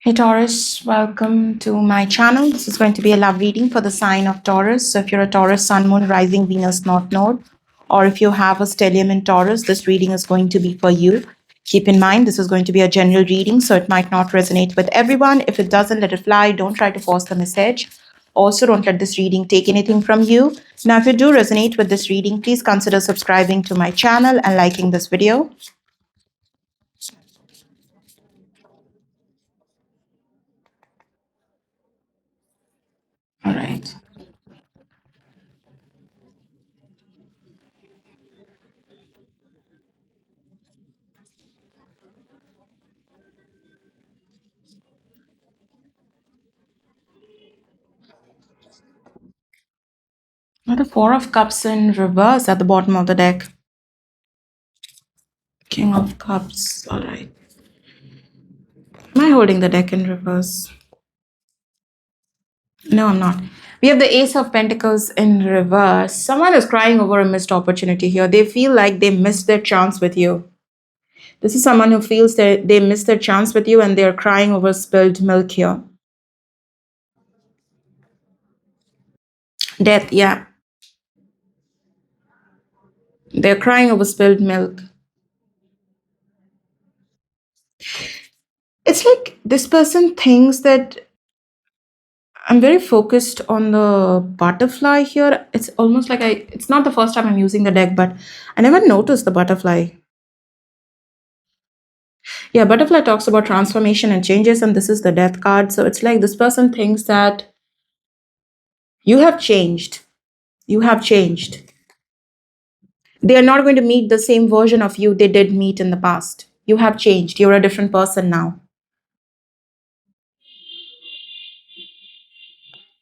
Hey Taurus, welcome to my channel. This is going to be a love reading for the sign of Taurus. So if you're a Taurus, Sun, Moon, Rising, Venus, North Node, or if you have a stellium in Taurus, this reading is going to be for you. Keep in mind, this is going to be a general reading, so it might not resonate with everyone. If it doesn't, let it fly. Don't try to force the message. Also, don't let this reading take anything from you. Now, if you do resonate with this reading, please consider subscribing to my channel and liking this video. All right. Now the Four of Cups in reverse at the bottom of the deck. King of Cups. All right. Am I holding the deck in reverse? No, I'm not. We have the Ace of Pentacles in reverse. Someone is crying over a missed opportunity here. They feel like they missed their chance with you. This is someone who feels that they missed their chance with you and they're crying over spilled milk here. Death, yeah. They're crying over spilled milk. It's like this person thinks that I'm very focused on the butterfly here. It's almost like it's not the first time I'm using the deck, but I never noticed the butterfly. Yeah, butterfly talks about transformation and changes, and this is the death card. So it's like this person thinks that you have changed. You have changed. They are not going to meet the same version of you they did meet in the past. You have changed. You're a different person now.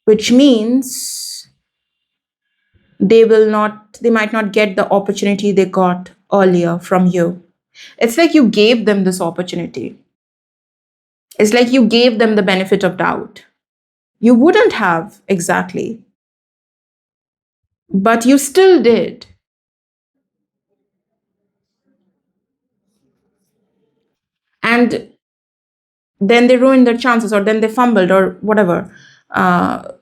Which means they might not get the opportunity they got earlier from you. It's like you gave them this opportunity. It's like you gave them the benefit of doubt. You wouldn't have exactly, but you still did. And then they ruined their chances, or then they fumbled, or whatever. Uh,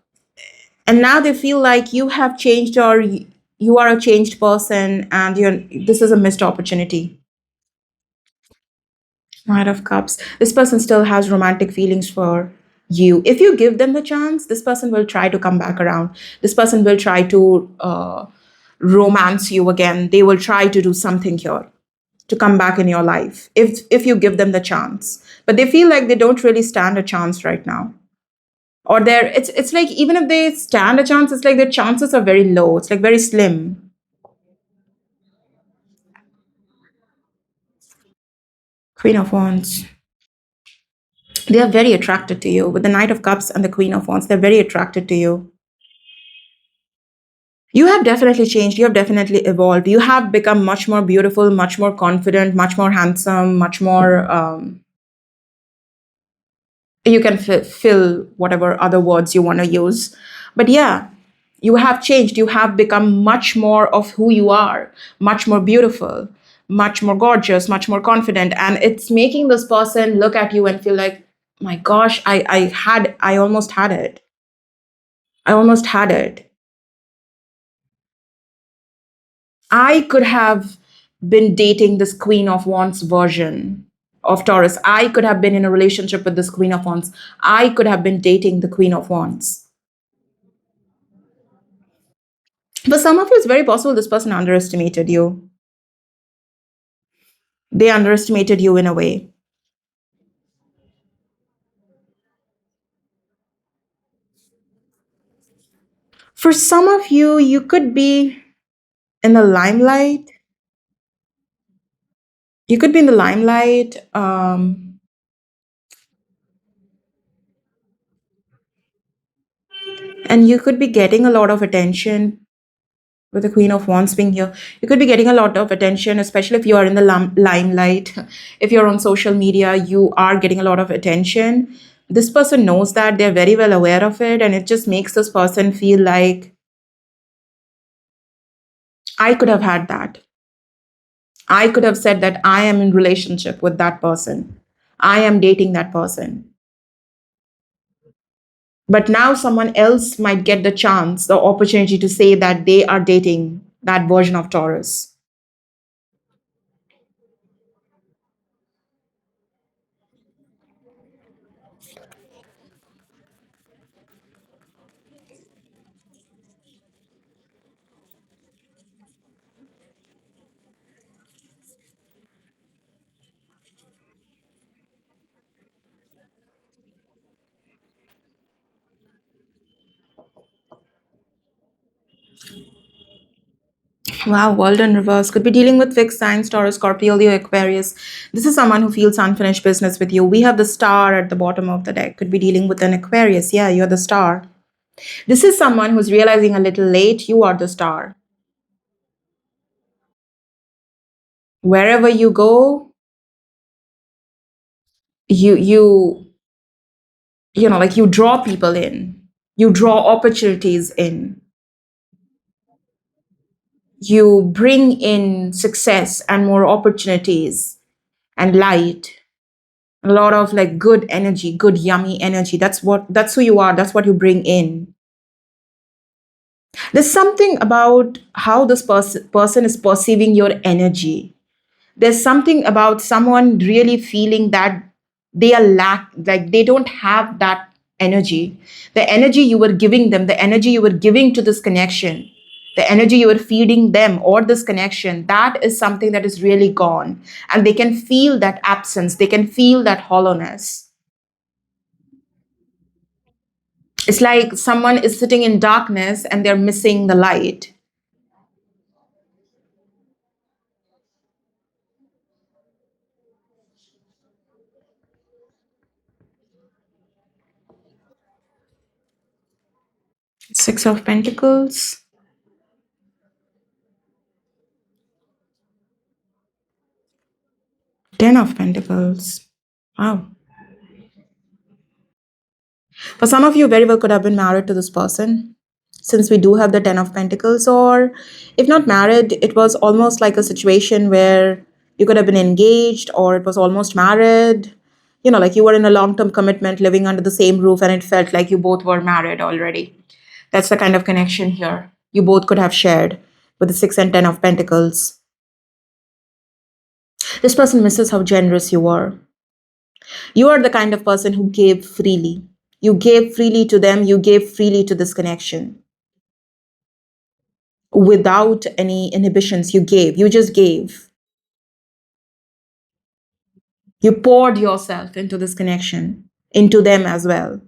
and now they feel like you have changed, or you are a changed person, and this is a missed opportunity. Knight of Cups. This person still has romantic feelings for you. If you give them the chance, this person will try to come back around. This person will try to romance you again. They will try to do something here to come back in your life if you give them the chance. But they feel like they don't really stand a chance right now. Or it's like even if they stand a chance, it's like their chances are very low. It's like very slim. Queen of Wands. They are very attracted to you. With the Knight of Cups and the Queen of Wands, they're very attracted to you. You have definitely changed. You have definitely evolved. You have become much more beautiful, much more confident, much more handsome, much more. You can fill whatever other words you want to use. But yeah, you have changed. You have become much more of who you are, much more beautiful, much more gorgeous, much more confident. And it's making this person look at you and feel like, my gosh, I almost had it. I almost had it. I could have been dating this Queen of Wands version of Taurus. I could have been in a relationship with this Queen of Wands. I could have been dating the Queen of Wands. For some of you, it's very possible this person underestimated you. They underestimated you in a way. For some of you, you could be in the limelight. You could be in the limelight. And you could be getting a lot of attention with the Queen of Wands being here. You could be getting a lot of attention, especially if you are in the limelight. If you're on social media, you are getting a lot of attention. This person knows that, they're very well aware of it, and it just makes this person feel like, I could have had that. I could have said that I am in relationship with that person. I am dating that person. But now someone else might get the chance, the opportunity to say that they are dating that version of Taurus. Wow, world in reverse. Could be dealing with fixed signs, Taurus, Scorpio, Leo, Aquarius. This is someone who feels unfinished business with you. We have the star at the bottom of the deck. Could be dealing with an Aquarius. Yeah, you're the star. This is someone who's realizing a little late. You are the star. Wherever you go, you like you draw people in. You draw opportunities in. You bring in success and more opportunities and light. A lot of like good energy, good yummy energy. That's who you are. That's what you bring in. There's something about how this person is perceiving your energy. There's something about someone really feeling that they are like they don't have that energy. The energy you were giving them, the energy you were giving to this connection, the energy you were feeding them or this connection, that is something that is really gone. And they can feel that absence, they can feel that hollowness. It's like someone is sitting in darkness and they're missing the light. Six of Pentacles, Ten of Pentacles. Wow. For some of you, very well could have been married to this person, since we do have the Ten of Pentacles. Or if not married, it was almost like a situation where you could have been engaged or it was almost married. Like you were in a long term commitment living under the same roof and it felt like you both were married already. That's the kind of connection here you both could have shared with the Six and Ten of Pentacles. This person misses how generous you were. You are the kind of person who gave freely. You gave freely to them, you gave freely to this connection. Without any inhibitions, you just gave. You poured yourself into this connection, into them as well,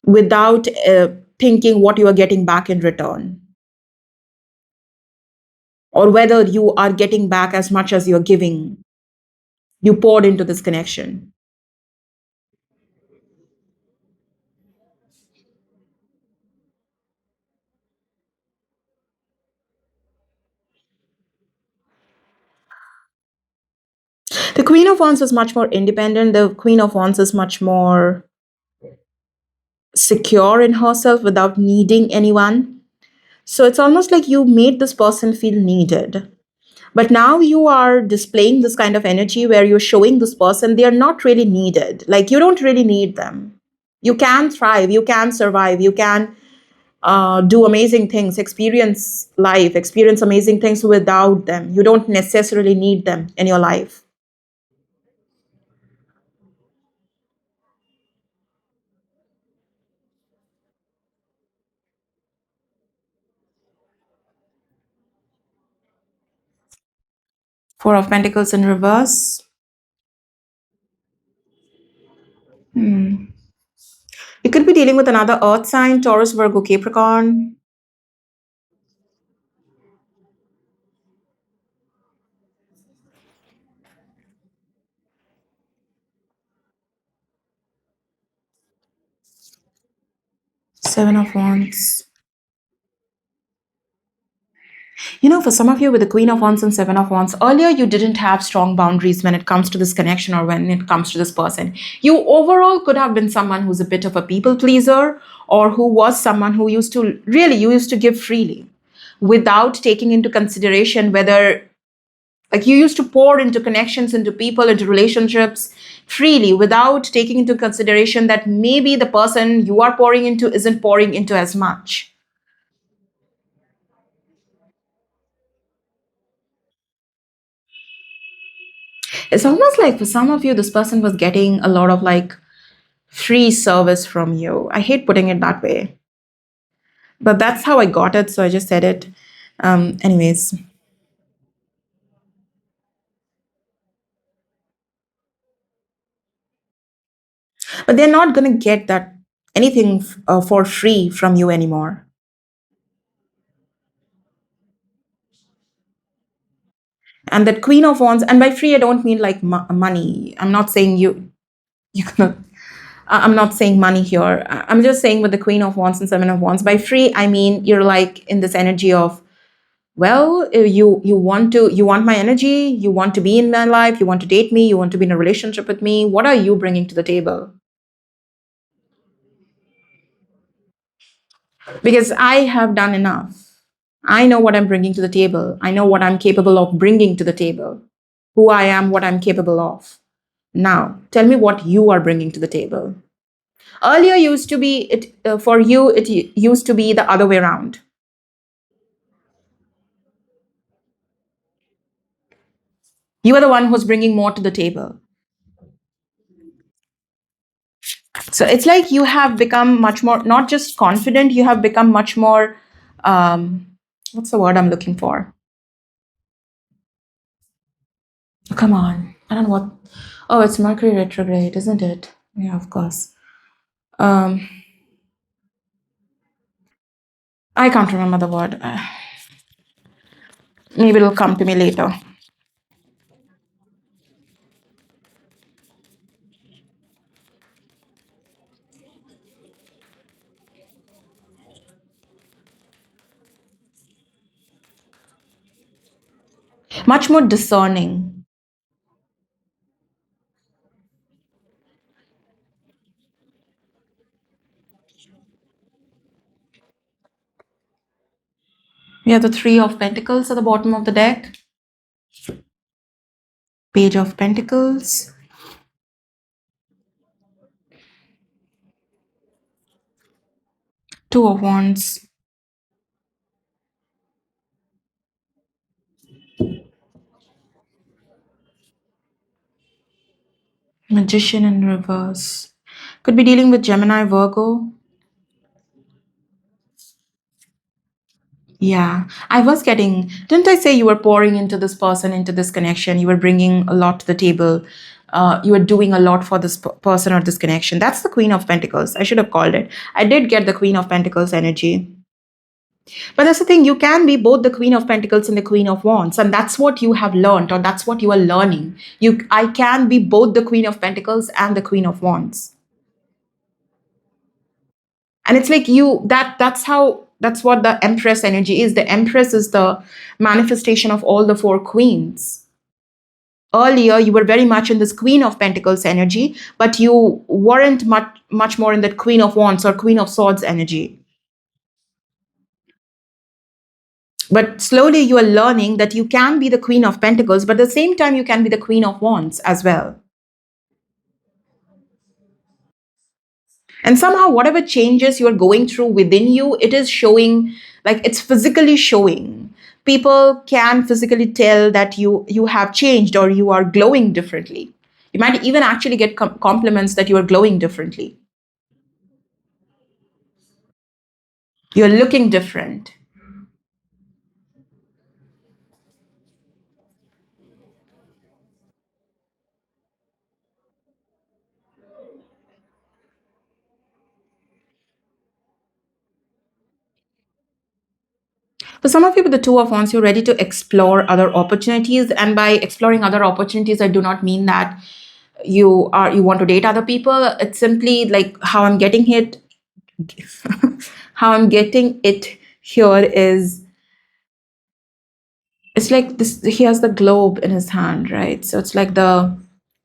without thinking what you are getting back in return, or whether you are getting back as much as you're giving. You poured into this connection. The Queen of Wands is much more independent. The Queen of Wands is much more secure in herself without needing anyone. So it's almost like you made this person feel needed. But now you are displaying this kind of energy where you're showing this person they are not really needed. Like you don't really need them. You can thrive, you can survive, you can do amazing things, experience life, experience amazing things without them. You don't necessarily need them in your life. Four of Pentacles in reverse. Hmm. You could be dealing with another earth sign, Taurus, Virgo, Capricorn. Seven of Wands. For some of you with the Queen of Wands and Seven of Wands, earlier you didn't have strong boundaries when it comes to this connection or when it comes to this person. You overall could have been someone who's a bit of a people pleaser, or who was someone who you used to give freely without taking into consideration whether, like, you used to pour into connections, into people, into relationships freely without taking into consideration that maybe the person you are pouring into isn't pouring into as much. It's almost like for some of you, this person was getting a lot of like free service from you. I hate putting it that way, but that's how I got it. So I just said it. Anyways, but they're not going to get that anything for free from you anymore. And that Queen of Wands, and by free, I don't mean like money. I'm not saying you cannot. I'm not saying money here. I'm just saying with the Queen of Wands and Seven of Wands. By free, I mean you're like in this energy of, well, you want my energy, you want to be in my life, you want to date me, you want to be in a relationship with me. What are you bringing to the table? Because I have done enough. I know what I'm bringing to the table. I know what I'm capable of bringing to the table. Who I am, what I'm capable of. Now, tell me what you are bringing to the table. Earlier used to be it for you. It used to be the other way around. You are the one who's bringing more to the table. So it's like you have become much more, not just confident, you have become much more, um, what's the word I'm looking for? Come on. I don't know what. Oh, it's Mercury retrograde, isn't it? Yeah, of course. Um, I can't remember the word. Maybe it'll come to me later. Much more discerning. We have the Three of Pentacles at the bottom of the deck, Page of Pentacles, Two of Wands, Magician in reverse. Could be dealing with Gemini, Virgo. Yeah, I was getting, didn't I say you were pouring into this person, into this connection? You were bringing a lot to the table. You were doing a lot for this person or this connection. That's the Queen of Pentacles. I should have called it. I did get the Queen of Pentacles energy. But that's the thing, you can be both the Queen of Pentacles and the Queen of Wands. And that's what you have learned, or that's what you are learning. I can be both the Queen of Pentacles and the Queen of Wands. And it's like that's what the Empress energy is. The Empress is the manifestation of all the four queens. Earlier you were very much in this Queen of Pentacles energy, but you weren't much more in that Queen of Wands or Queen of Swords energy. But slowly you are learning that you can be the Queen of Pentacles, but at the same time you can be the Queen of Wands as well. And somehow whatever changes you are going through within you, it is showing, like it's physically showing. People can physically tell that you have changed or you are glowing differently. You might even actually get compliments that you are glowing differently. You're looking different. For some of you with the Two of Wands, you're ready to explore other opportunities. And by exploring other opportunities, I do not mean that you want to date other people. It's simply like how I'm getting it. How I'm getting it here is, it's like this, he has the globe in his hand, right? So it's like the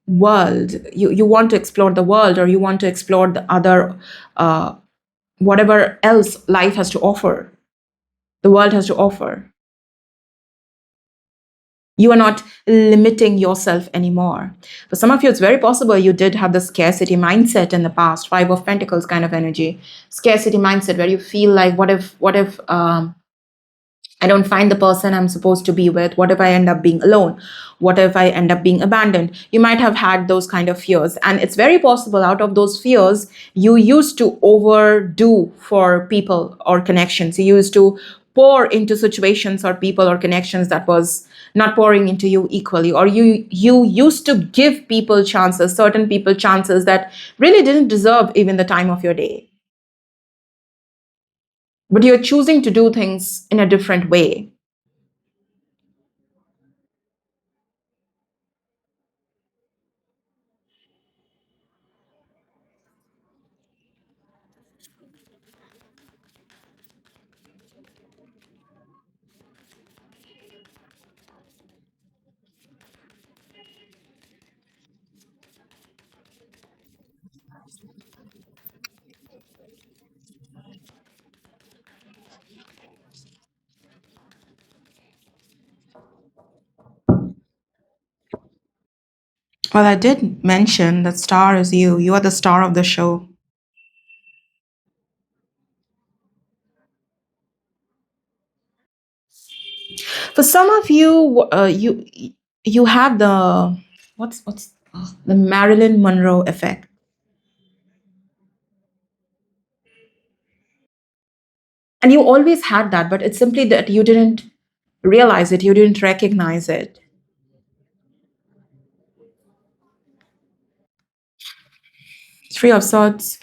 world. You want to explore the world, or you want to explore the other, uh, whatever else life has to offer, the world has to offer. You are not limiting yourself anymore. For some of you, it's very possible you did have the scarcity mindset in the past, Five of Pentacles kind of energy, scarcity mindset, where you feel like, what if I don't find the person I'm supposed to be with? What if I end up being alone? What if I end up being abandoned? You might have had those kind of fears. And it's very possible out of those fears, you used to overdo for people or connections. You used to pour into situations or people or connections that was not pouring into you equally. Or you used to give people chances, certain people chances that really didn't deserve even the time of your day. But you're choosing to do things in a different way. Well, I did mention that star is you. You are the star of the show. For some of you, you have the what's the Marilyn Monroe effect, and you always had that, but it's simply that you didn't realize it, you didn't recognize it. Three of Swords.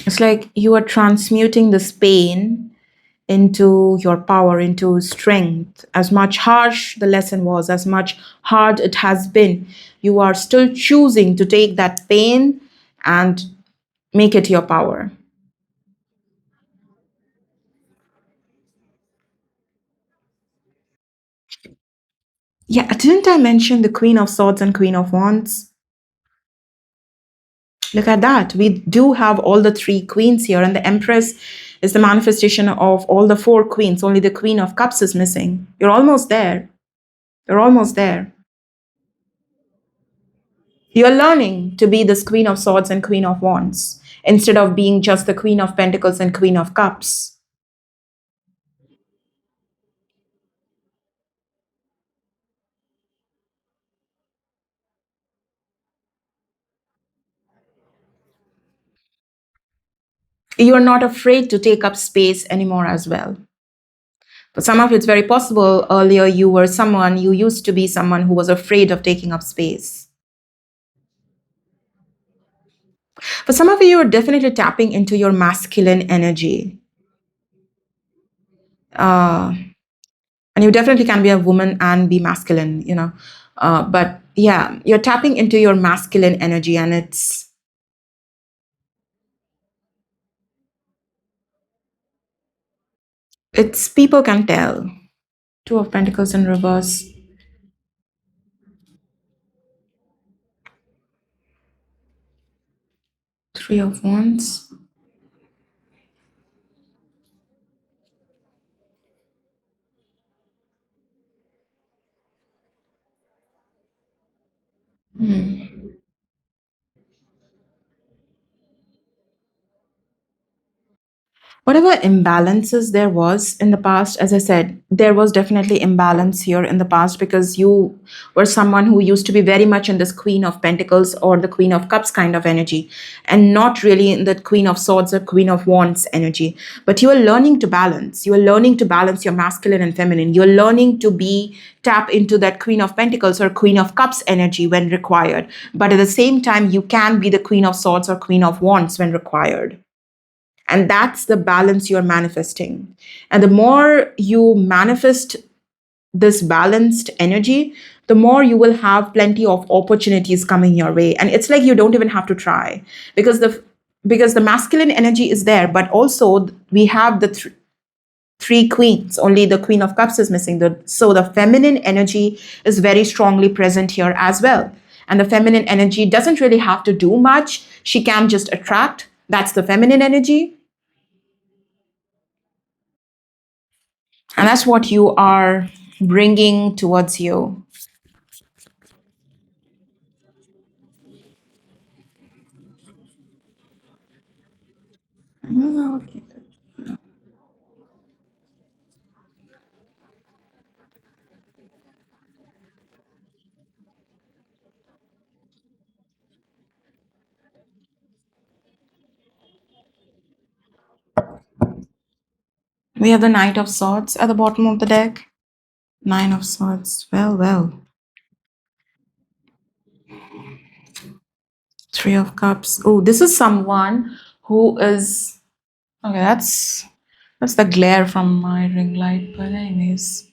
It's like you are transmuting this pain into your power, into strength. As much harsh the lesson was, as much hard it has been, you are still choosing to take that pain and make it your power. Yeah, didn't I mention the Queen of Swords and Queen of Wands? Look at that. We do have all the three queens here, and the Empress is the manifestation of all the four queens. Only the Queen of Cups is missing. You're almost there. You're almost there. You're learning to be this Queen of Swords and Queen of Wands instead of being just the Queen of Pentacles and Queen of Cups. You're not afraid to take up space anymore as well. For some of you, it's very possible earlier you used to be someone who was afraid of taking up space. For some of you, you're definitely tapping into your masculine energy. Uh, and you definitely can be a woman and be masculine, you know. But yeah, you're tapping into your masculine energy, and it's people can tell. Two of Pentacles in reverse. Three of Wands. Whatever imbalances there was in the past, as I said, there was definitely imbalance here in the past because you were someone who used to be very much in this Queen of Pentacles or the Queen of Cups kind of energy, and not really in the Queen of Swords or Queen of Wands energy. But you are learning to balance. You are learning to balance your masculine and feminine. You are learning to be tap into that Queen of Pentacles or Queen of Cups energy when required. But at the same time, you can be the Queen of Swords or Queen of Wands when required. And that's the balance you're manifesting. And the more you manifest this balanced energy, the more you will have plenty of opportunities coming your way. And it's like you don't even have to try because the masculine energy is there, but also we have the three queens. Only the Queen of Cups is missing. So the feminine energy is very strongly present here as well. And the feminine energy doesn't really have to do much. She can just attract. That's the feminine energy. And that's what you are bringing towards you. We have the Knight of Swords at the bottom of the deck. Nine of Swords. Well, well. Three of Cups. Oh, this is someone who is. Okay, that's the glare from my ring light. But anyways,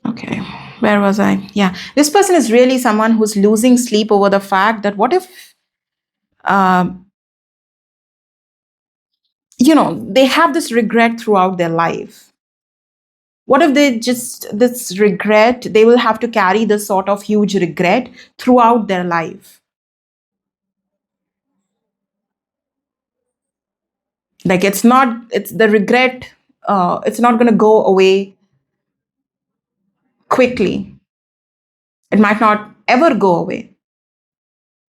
okay, where was I? Yeah, this person is really someone who's losing sleep over the fact that what if, um, they have this regret throughout their life. What if they just this regret? They will have to carry this sort of huge regret throughout their life. Like it's the regret. It's not going to go away quickly. It might not ever go away,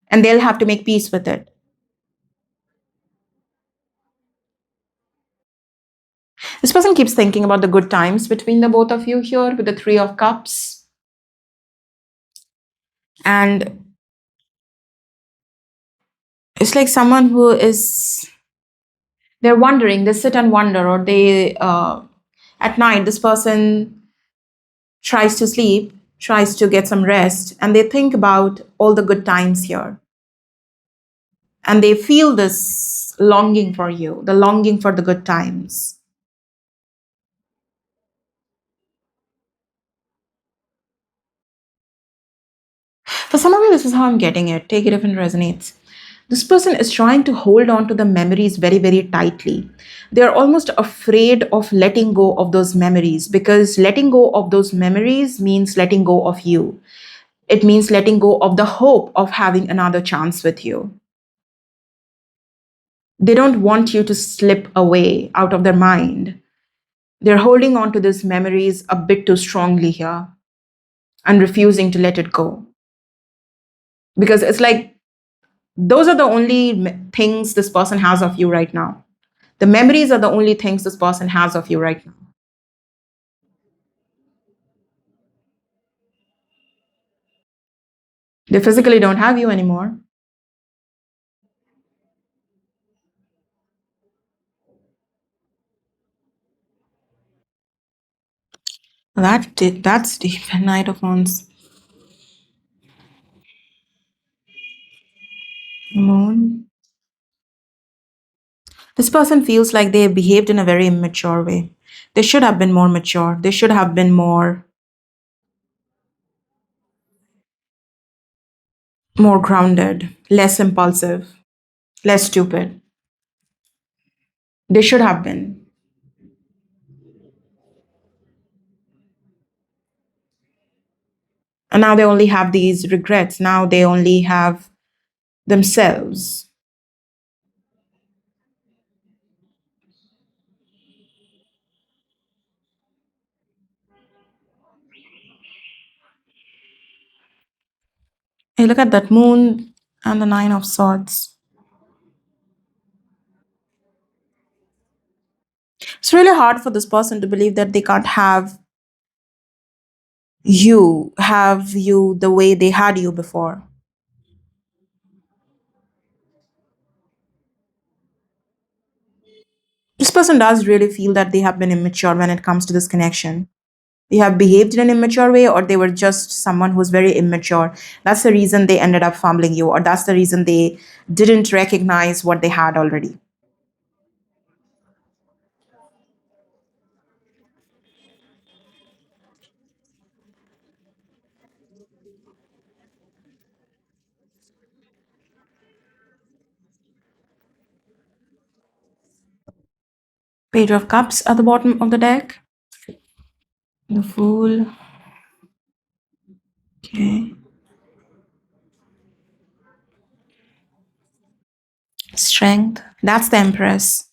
and they'll have to make peace with it. This person keeps thinking about the good times between the both of you here with the Three of Cups. And it's like someone who is, they're wondering, they sit and wonder, or at night, this person tries to sleep, tries to get some rest, and they think about all the good times here. And they feel this longing for you, the longing for the good times. For some of you, this is how I'm getting it. Take it if it resonates. This person is trying to hold on to the memories very, very tightly. They're almost afraid of letting go of those memories because letting go of those memories means letting go of you. It means letting go of the hope of having another chance with you. They don't want you to slip away out of their mind. They're holding on to these memories a bit too strongly here and refusing to let it go. Because it's like those are the only things this person has of you right now. The memories are the only things this person has of you right now. They physically don't have you anymore. That's deep. Knight of Wands. Moon. This person feels like they behaved in a very immature way. They should have been more mature. They should have been more grounded, less impulsive, less stupid. They should have been. And now they only have these regrets. Now they only have themselves. Hey, look at that moon and the Nine of Swords. It's really hard for this person to believe that they can't have you the way they had you before. This person does really feel that they have been immature when it comes to this connection. They have behaved in an immature way, or they were just someone who's very immature. That's the reason they ended up fumbling you, or that's the reason they didn't recognize what they had already. Page of Cups at the bottom of the deck. The Fool. Okay. Strength. That's the Empress.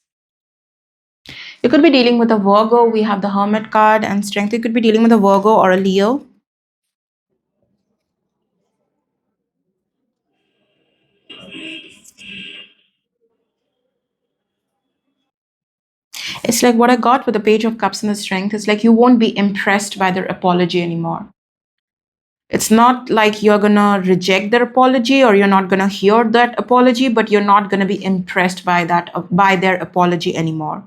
You could be dealing with a Virgo. We have the Hermit card and Strength. You could be dealing with a Virgo or a Leo. It's like what I got with the Page of Cups and the Strength. It's like you won't be impressed by their apology anymore. It's not like you're gonna reject their apology or you're not gonna hear that apology, but you're not gonna be impressed by that by their apology anymore.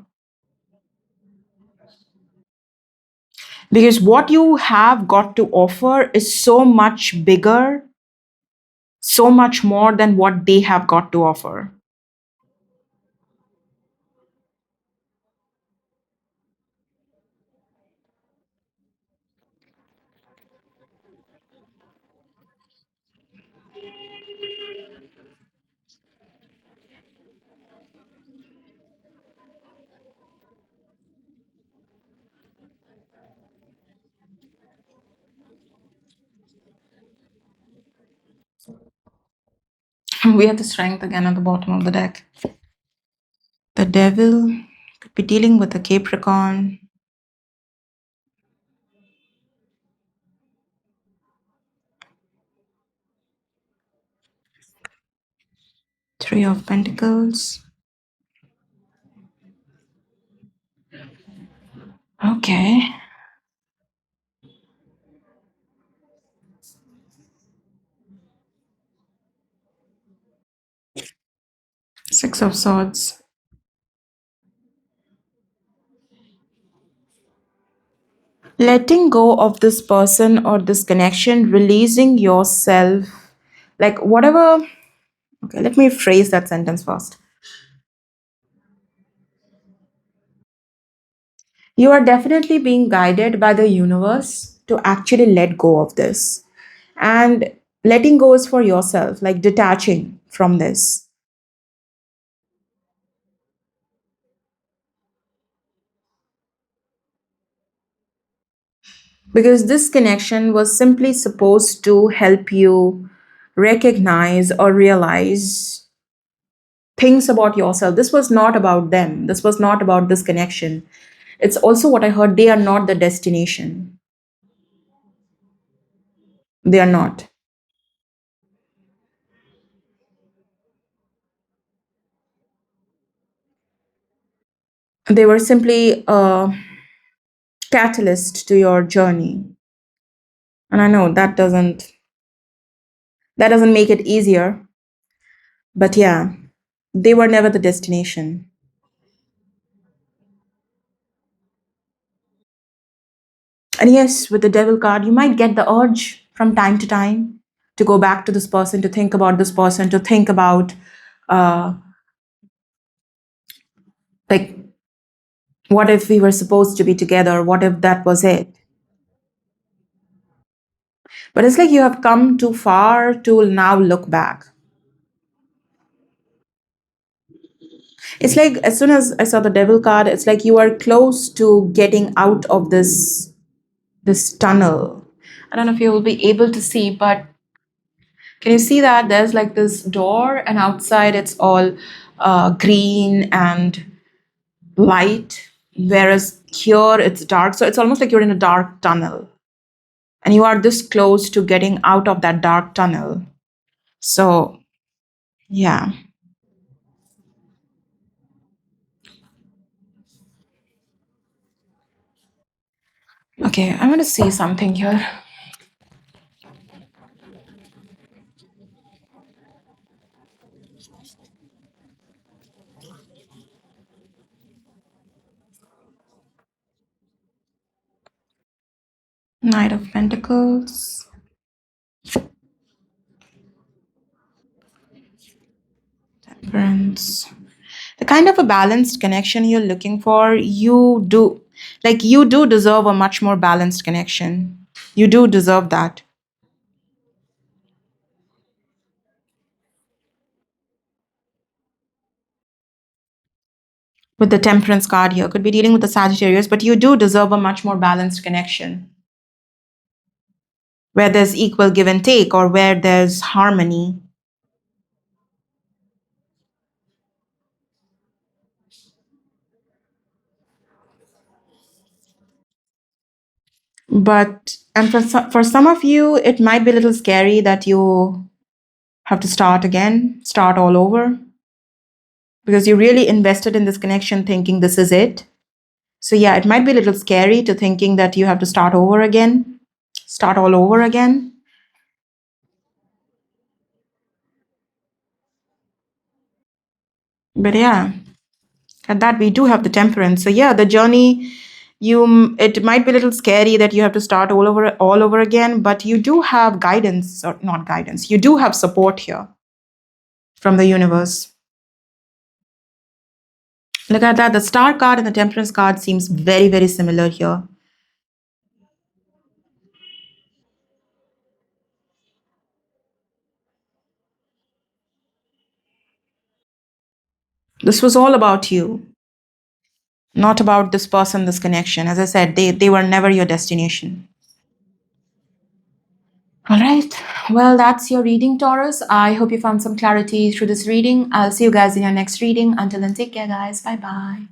Because what you have got to offer is so much bigger, so much more than what they have got to offer. We have the Strength again at the bottom of the deck. The Devil could be dealing with the Capricorn. Three of Pentacles. Okay. Six of Swords. Letting go of this person or this connection, releasing yourself, like whatever. Okay, let me phrase that sentence first. You are definitely being guided by the universe to actually let go of this. And letting go is for yourself, like detaching from this. Because this connection was simply supposed to help you recognize or realize things about yourself. This was not about them. This was not about this connection. It's also what I heard, they are not the destination. They are not. They were simply a catalyst to your journey. And I know that doesn't make it easier, but yeah, they were never the destination. And yes, with the devil card, you might get the urge from time to time to go back to this person, to think about this person, to think about uh, like, what if we were supposed to be together? What if that was it? But it's like you have come too far to now look back. It's like as soon as I saw the devil card, it's like you are close to getting out of this tunnel. I don't know if you will be able to see, but can you see that there's like this door, and outside it's all green and light, whereas here it's dark. So it's almost like you're in a dark tunnel, and you are this close to getting out of that dark tunnel. So, yeah. Okay, I'm going to see something here. Knight of Pentacles, Temperance. The kind of a balanced connection you're looking for, you do deserve a much more balanced connection. You do deserve that. With the Temperance card here, could be dealing with the Sagittarius, but you do deserve a much more balanced connection where there's equal give and take or where there's harmony. But, and for some of you, it might be a little scary that you have to start again, start all over, because you really invested in this connection thinking this is it. So yeah, it might be a little scary to thinking that you have to start over again, start all over again. But yeah, at that we do have the temperance. So yeah, the journey, it might be a little scary that you have to start all over again, but you do have guidance, or not guidance, you do have support here from the universe. Look at that. The star card and the temperance card seems very, very similar here. This was all about you, not about this person, this connection. As I said, they were never your destination. All right. Well, that's your reading, Taurus. I hope you found some clarity through this reading. I'll see you guys in your next reading. Until then, take care, guys. Bye bye.